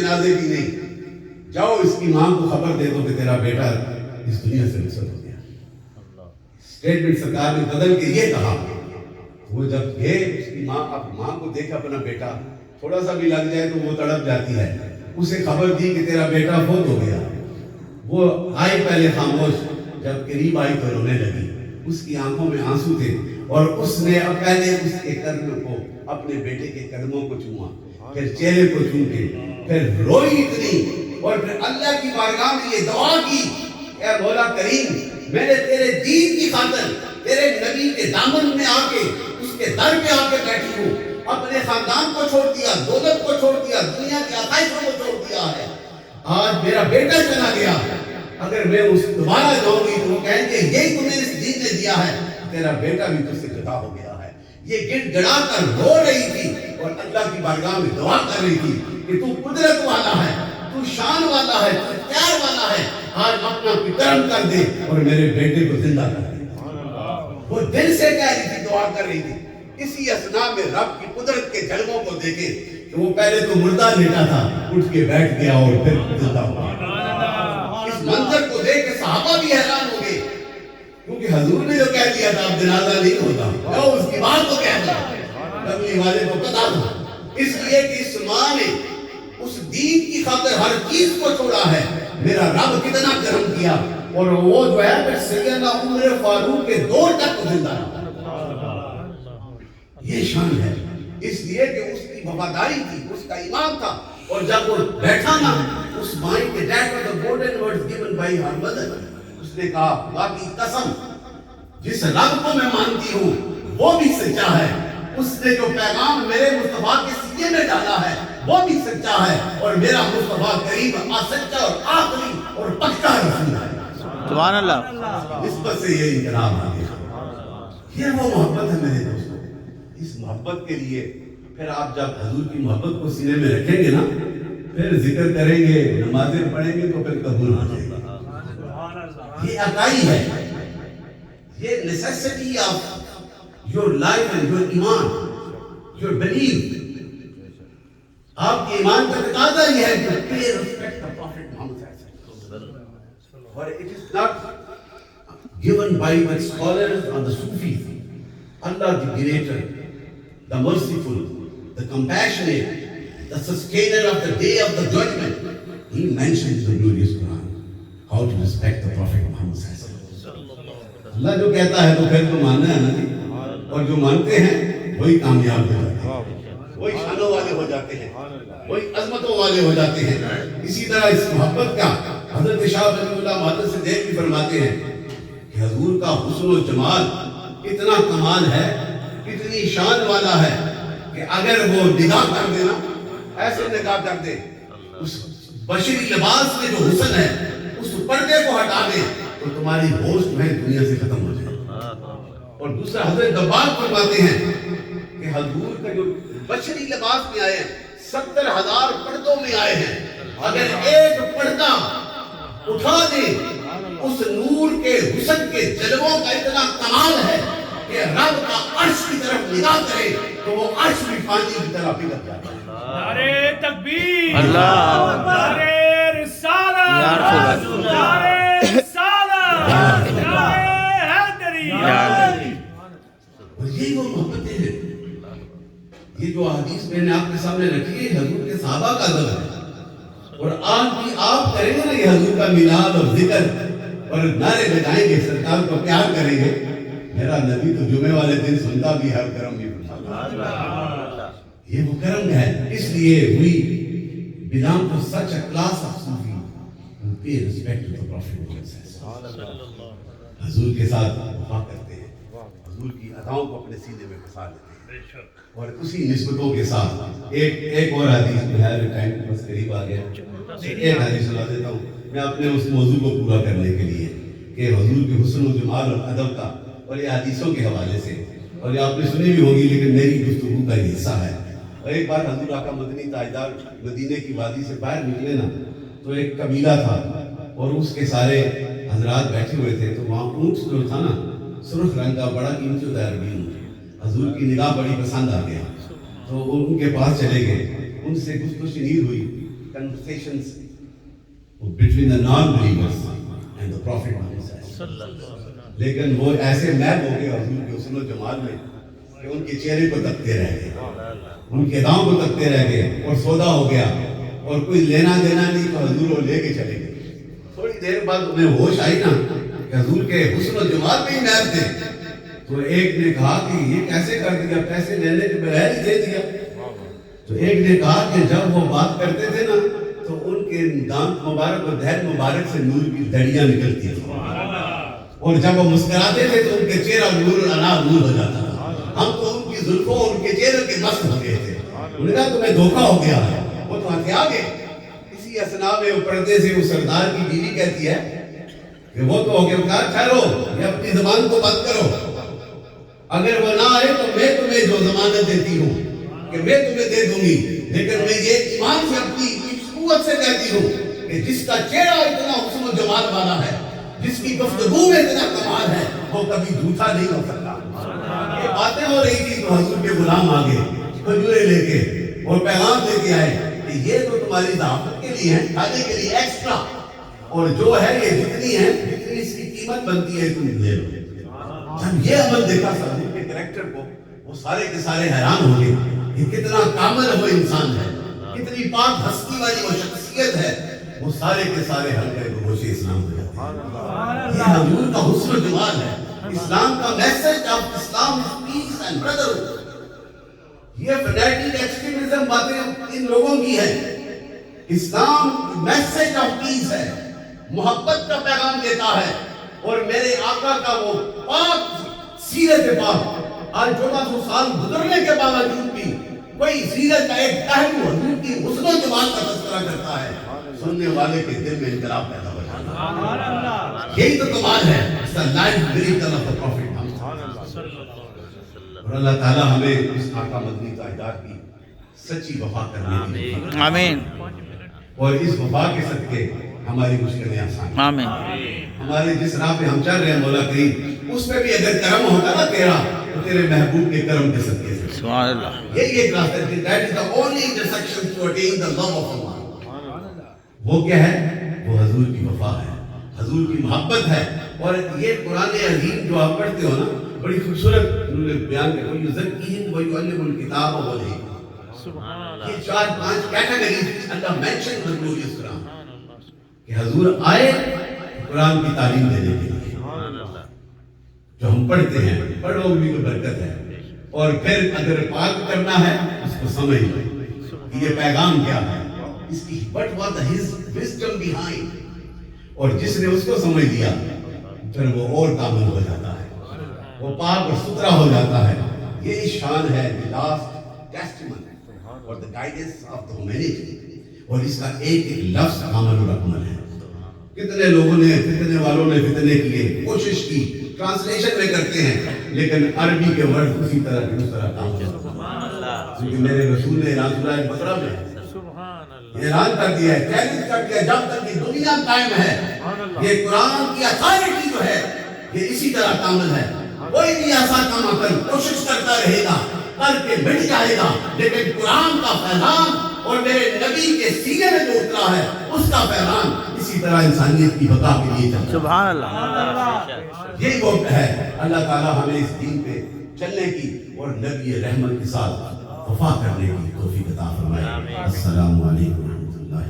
جنازے کی نہیں، جاؤ اس کی ماں کو خبر دے دو کہ تیرا بیٹا اس دنیا سے رخصت ہو گیا۔ اسٹیٹمنٹ سرکار نے بدل کے یہ کہا۔ وہ جب گئے اس کی ماں کو دیکھا اپنا بیٹا، تھوڑا سا بھی لگ جائے تو وہ تڑپ جاتی ہے، اسے خبر دی کہ تیرا بیٹا فوت ہو گیا۔ وہ آئی پہلے خاموش، جب قریب آئی تو رونے لگی، اس کی آنکھوں میں آنسو تھے، اور اس نے پہلے اس کے قدم کو، اپنے بیٹے کے قدموں کو چوما، پھر چہرے کو چوم کے پھر روئی اتنی، اور پھر اللہ کی بارگاہ میں یہ دعا کی، اے مولا کریم، میں نے تیرے دین کی خاطر تیرے نبی کے دامن میں آ کے اس کے در پہ آ کے بیٹھی ہوں، اپنے خاندان کو چھوڑ دیا، دولت کو چھوڑ دیا، دنیا کی آسائشوں کو چھوڑ دیا ہے، آج میرا بیٹا چلا گیا، اگر میں اس دوبارہ جاؤں گی تو وہ کہیں گے یہی تمہیں اس دین نے دیا ہے، تیرا بیٹا بھی تجھ سے جدا ہو گیا ہے۔ یہ گڑ گڑا کر رو رہی تھی اور اللہ کی بارگاہ میں دعا کر رہی تھی کہ تو قدرت والا ہے، تو شان والا ہے، تو اختیار والا ہے، آج اپنا کرم کر دے اور میرے بیٹے کو زندہ کر دے۔ وہ دل سے کہہ رہی تھی، دعا کر رہی تھی۔ اسی اثناء میں رب کی قدرت کے جلووں کو دیکھے کہ وہ پہلے تو مردہ لیٹا تھا، اٹھ کے بیٹھ گیا اور پھر زندہ ہو گیا۔ اس منظر کو دیکھ کے صحابہ بھی حیران ہو گئے، کیونکہ حضور نے جو کہہ دیا تھا اب جنازہ نہیں ہوتا، جاؤ اس کی بات کو کہہ دیا، کملی والے کو پتا تھا، اس لیے کہ اس ماں نے اس دین کی خاطر ہر چیز کو چھوڑا ہے۔ میرا رب کتنا کرم کیا، اور وہ جو ہے پھر سیدنا عمر فاروق کے دور تک زندہ رہا۔ یہ شان ہے، اس لیے کہ اس کی وفاداری تھی، اس کا ایمان تھا، اور جب وہ بیٹھا نا اس مائی کے ڈیڈ of the golden words given by her mother, اس نے کہا خدا کی قسم جس رب کو میں مانتی ہوں وہ بھی سچا ہے، اس نے جو پیغام میرے مصطفیٰ کے سینے میں ڈالا ہے وہ بھی سچا ہے، اور میرا مصطفیٰ کریم سچا اور آخری اور پکا رسول ہے۔ سبحان اللہ۔ نسبت سے یہ انقلاب آ گیا۔ یہ وہ محبت ہے میرے دوستوں۔ اس محبت کے لیے پھر آپ جب حضور کی محبت کو سینے میں رکھیں گے نا، پھر ذکر کریں گے، نمازیں پڑھیں گے تو پھر قبول ہو جائے گا۔ یہ اکائی ہے، یہ necessity of your life and your ایمان، یور بلیف۔ آپ کے ایمان کا تقاضا یہ ہے کہ پے ریسپیکٹ دی پروفٹ محمد صلی اللہ علیہ وسلم۔ اور it is not given by the scholars or the Sufis. Allah the Creator, the Merciful, the Compassionate, the Sustainer of the Day of the Judgment, He mentions in the glorious Quran how to respect the Prophet Muhammad sallallahu alaihi wasallam. اللہ جو کہتا ہے تو پھر تو ماننا ہے نا جی، اور جو مانتے ہیں وہی کامیاب ہو جاتے ہیں، وہی شانوں والے ہو جاتے ہیں، وہی عظمتوں والے ہو جاتے ہیں۔ اسی طرح اس محبت کا حضرت شاہ رحمۃ اللہ مادر سے دیکھ بھی فرماتے ہیں کہ حضور کا حسن و جمال اتنا کمال ہے، اتنی شان والا ہے کہ اگر وہ نگاہ کر دے نا، ایسے نگاہ کر دے، اس بشری لباس میں جو حسن ہے اس پردے کو ہٹا دے تو تمہاری ہوش جو ہے دنیا سے ختم ہو جائے۔ اور دوسرا حضرت دباغ فرماتے ہیں کہ حضور کا جو بشری لباس میں آئے ہیں 70,000 پردوں میں آئے ہیں، اگر ایک پردہ اٹھا دے اس نور کے حسن کے جلووں کا اتنا کمال ہے کہ رب کا عرش کی طرف نگاہ کرے تو وہ عرش بھی پانی کی طرح پگھل جاتا ہے۔ نعرہ تکبیر، اللہ، نعرہ رسالت، یا رسول اللہ، نعرہ رسالت، نعرہ حیدری۔ اور یہی وہ محبتیں ہیں، یہ جو حدیث میں نے آپ کے سامنے رکھی ہے حضور کے صحابہ کا ذکر ہے، اور آج بھی آپ کریں گے نا یہ حضور کا میلاد اور ذکر اور نعرے لگائیں گے، سرکار کو پیار کریں گے، میرا نبی تو جمعے والے دن سنتا بھی ہے کرم بھی فرماتا۔ یہ وہ کرم ہے، اس لیے we belong to such a class of Sufi who pay respect to the Prophet Muhammad۔ حضور کے ساتھ وفا کرتے ہیں، حضور کی اداؤں کو اپنے سینے میں پسا لیتے ہیں، اور اسی نسبتوں کے ساتھ ایک اور حدیث میں ہے، ٹائم بس قریب آ گیا، ایک حدیث سنا دیتا ہوں میں اپنے اس موضوع کو پورا کرنے کے لیے کہ حضور کے حسن و جمال اور ادب کا، اور یہ حدیثوں کے حوالے سے، اور یہ آپ نے سنی بھی ہوگی لیکن میری گفتگو کا یہ حصہ ہے۔ اور ایک بار حضور آقا مدنی تاجدار مدینے کی وادی سے باہر نکلے نا تو ایک قبیلہ تھا اور اس کے سارے حضرات بیٹھے ہوئے تھے، تو وہاں اونٹ جو تھا نا سرخ رنگ کا بڑا قیمتی ہوتا ہے عربی اونٹ، حضور کی نگاہ بڑی پسند آ گیا تو وہ ان کے پاس چلے گئے، ان سے گفت و شنید ہوئی، conversations between the non-believers and the Prophet Muhammad. لیکن وہ ایسے میب ہو گئے حضور کے حسن و جمال میں کہ ان کے چہرے کو تکتے رہ گئے, ان کے اداؤں کو تکتے رہ گئے, اور سودا ہو گیا, اور کوئی لینا دینا نہیں تو حضور وہ لے کے چلے گئے. تھوڑی دیر بعد انہیں ہوش آئی نا کہ حضور کے حسن و جمال میں ہی میب تھے. تو ایک نے کہا کہ یہ کیسے کر دیا, پیسے لینے کے بغیر ہی دے دیا. تو ایک نے کہا کہ جب وہ بات کرتے تھے نا تو ان کے دانت مبارک اور دہن مبارک سے نور کی دڑیاں نکلتی تھیں, اور جب وہ مسکراتے تھے تو ان کے چہرہ نور الانار نور ہو جاتا تھا. ہم تو ان کی زلفوں اور ان کے چہرے کے مست ہو گئے تھے. انہوں نے کہا تمہیں دھوکہ ہو گیا ہے, وہ تو ہتھیا گئے. اسی اثنا میں وہ پردے سے وہ سردار کی بیوی کہتی ہے کہ وہ تو ہو گیا. کہا ٹھہرو, یہ اپنی زبان کو بند کرو, اگر وہ نہ آئے تو میں تمہیں جو ضمانت دیتی ہوں کہ میں تمہیں دے دوں گی, لیکن میں یہ ایمان سے اپنی قوت سے کہتی ہوں کہ جس کا چہرہ اتنا حسن و جمال والا ہے, جس کی گفتگو میں اتنا کمال ہے, وہ کبھی جھوٹا نہیں ہو سکتا. یہ باتیں ہو رہی تھی تو حضور کے غلام آگے کھجورے لے کے اور پیغام لے کے آئے کہ یہ تو تمہاری ضیافت کے لیے ہے, کھانے کے لیے ایکسٹرا, اور جو ہے یہ جتنی ہے جتنی اس کی قیمت بنتی ہے تم لے لو. جب یہ عمل دیکھا حضور کے کریکٹر کو, وہ سارے کے سارے حیران ہو گئے. یہ کتنا کامل وہ انسان ہے, کتنی پاک ہستی والی وہ شخصیت ہے. وہ سارے کے سارے حلقے کو گوشے اسلام ہو جاتے ہیں. یہ حضور کا حسن و جمال ہے. اسلام کا message of Islam is piece and brotherhood. یہ فنیٹک ایکسٹریمزم باتیں ان لوگوں کی ہیں. اسلام میسج آف پیس ہے, محبت کا پیغام دیتا ہے. اور میرے آقا کا وہ پاک سیرت پاک آج 1400 سال گزرنے کے باوجود بھی کوئی سیرت کا ایک پہلو حضور کی حسن و جمال کا تذکرہ کرتا ہے, سننے والے کے دل میں انقلاب پیدا ہو جاتا ہے. یہی تو کمال ہے. اور اللہ تعالیٰ ہمیں اس آقا مدنی تاجدار کی سچی وفا کرنے کی آمین اور اس وفا کے صدقے ہماری مشکلیں آسان. آمین. ہمارے جس راہ پہ ہم چل رہے ہیں مولا کریم, اس پہ بھی اگر کرم ہوگا نا تیرا, تو تیرے محبوب کے کرم کے صدقے سے. سبحان اللہ. یہی ایک راستہ ہے. That is the only intersection to attain the love of Allah. وہ کیا ہے؟ وہ حضور کی وفا ہے, حضور کی محبت ہے. اور یہ قرآن عظیم جو آپ پڑھتے ہو نا, بڑی خوبصورت انہوں نے بیان کیا. وَيُزَكِّيهِمْ وَيُعَلِّمُ الْكِتَابَ وَالْحِکْمَةَ. یہ 4-5 کیٹیگریز اللہ مینشن حضور اس قرآن کہ حضور آئے قرآن کی تعلیم دینے کے لیے. جو ہم پڑھتے ہیں, پڑھو بھی تو برکت ہے. اور پھر اگر پاک کرنا ہے اس کو سمجھ لو کہ یہ پیغام کیا ہے, اس کی what was his wisdom behind. اور جس نے اس کو سمجھ لیا پھر وہ اور کامل ہو جاتا ہے, وہ پاک اور ستھرا ہو جاتا ہے. یہی شان ہے the last testament اور the guidance of the humanity. اور اس کا ایک ایک لفظ کامل و اکمل ہے. کتنے لوگوں نے, فتنے والوں نے فتنے کیے, کوشش کی, ٹرانسلیشن میں کرتے ہیں, لیکن عربی کے ورڈ اسی طرح کی اس طرح کام کرتے ہیں. کیونکہ میرے رسول نے اعلان سورہ بقرہ میں اعلان کر دیا ہے, چیلنج کر دیا, جب تک یہ دنیا قائم ہے یہ قرآن کی اتھارٹی جو ہے یہ اسی طرح کامل ہے. کوئی بھی ایسا کام کر کوشش کرتا رہے گا, کر کے مٹ جائے گا, لیکن قرآن کا پیغام اور میرے نبی کے سینے میں جو اترا ہے اس کا پیغام اسی طرح انسانیت کی بقا کے لیے چلتا ہے. سبحان اللہ. یہی وقت ہے. اللہ تعالیٰ ہمیں اس دین پہ چلنے کی اور نبی رحمت کے ساتھ وفا کرنے کی توفیق عطا فرمائے. السلام علیکم ورحمۃ اللہ.